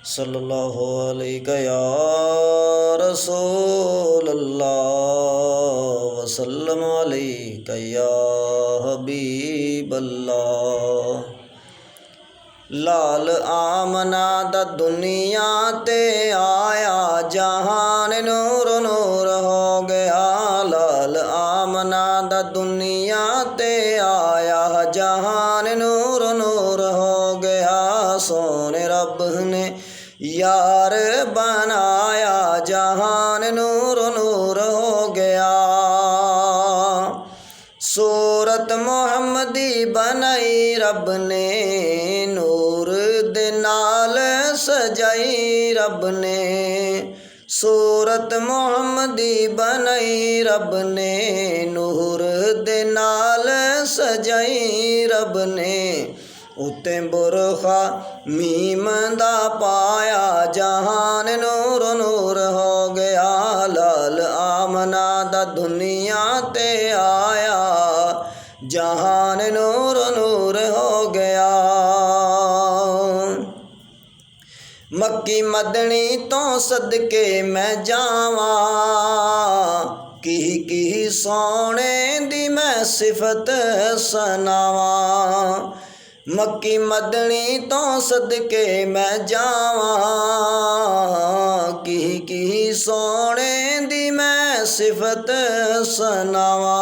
सल्लल्लाहु अलैहि या रसूल अल्लाह वसल्लम अलैका या हबीब अल्लाह। लाल आमना दा दुनिया ते आया जहान नूर नूर हो गया। लाल आमना दा दुनिया ते आया जहान नूर नूर हो गया। सोने रब ने यार बनाया जहान नूर नूर हो गया। सूरत मोहम्मदी बनाई रब ने नूर दे नाल सजाई रब ने। सूरत मोहम्मदी बनाई रब ने नूर दे नाल सजाई रब ने। उत्ते बुरखा मीम दा पाया जहान नूर नूर हो गया। लाल आमना दा दुनिया ते आया जहान नूर नूर हो गया। मक्की मदनी तो सदके मैं जावा की सोने दी मैं सिफत सनावा। मक्की मदनी तो सदके मैं जावा की सोने दी मैं सिफत सनावा।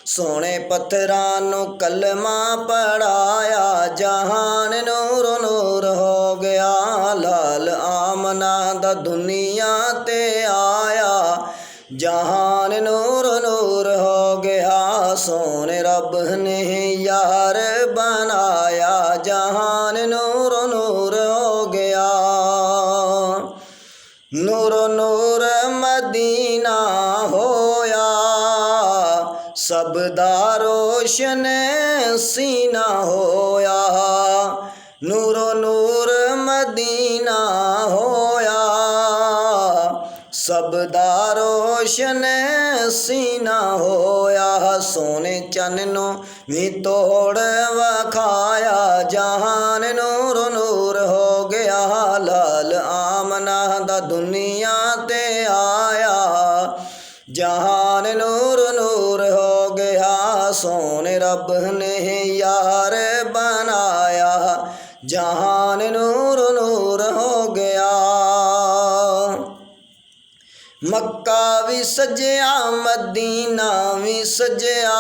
सोने पत्थरां नू कलमा पढ़ाया जहान नूर नूर हो गया। लाल आमना दा दुनिया ते आया जहान नूर नूर हो गया। सोने रब ने यार बनाया जहान नूर नूर हो गया। नूर नूर मदीना होया सब दा रोशन सीना होया। नूरो नूर मदीना होया सब दा रोशन सीना होया। सोने चन्नो भी तोड़ वखाया जहान नूर नूर हो गया। लाल आमना दा दुनिया ते आया जहान नूर नूर हो गया। सोने रब ने यार बनाया जहान नूर नूर हो गया। मक्का भी सजया मदीना भी सजया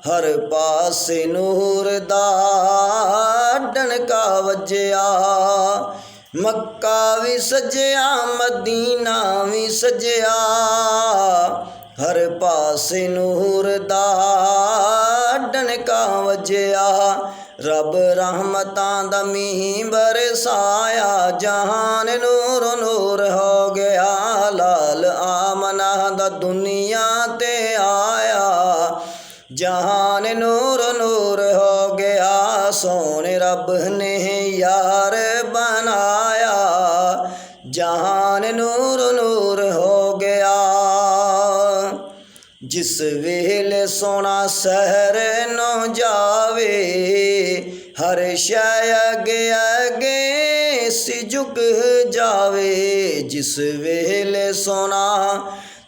हर पासे नूर दा डनका वजया। मक्का भी सजया मदीना भी सजया हर पासे नूर दा डनका वजया। रब रहमतां दा मींह बरसाया जहान नूर नूर हो गया। लाल आमना दा दुनिया ते आया जहान नूर नूर हो गया। सोने रब ने यार बनाया जहान नूर नूर हो गया। जिस वेले सोना सहर नो जावे हर शय अगे अगे सी झुक जावे। जिस वेले सोना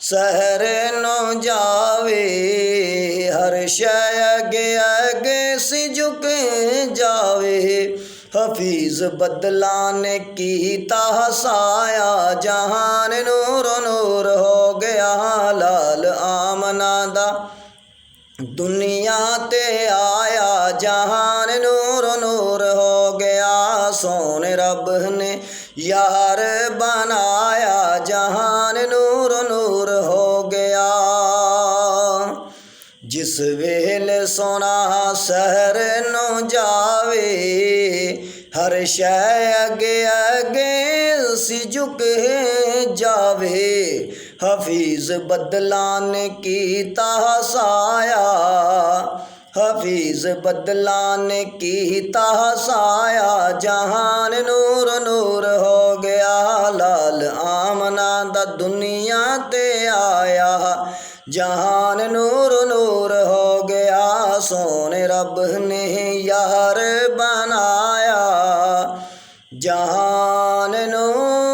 सहर नो जावे हर शय अगे अगे सी झुक जावे। हफीज बदला ने कीता हसाया जहान नूर नूर हो गया। लाल आमना दा दुनिया ते आया जहान नूर नूर हो गया। सोने रब ने यार बनाया जहान नूर नूर हो गया। जिस वेले सोना सहर नो जावे हर शय अगे अगे सी झुक जावे। हफीज बदला ने कीता हसाया हफीज बदला ने कीता हसाया जहान नूर नूर हो गया। लाल आमना दा दुनिया ते आया जहान नूर नूर हो गया। सोने रब ने यार बनाया ਜਹਾਨ ਨੂੰ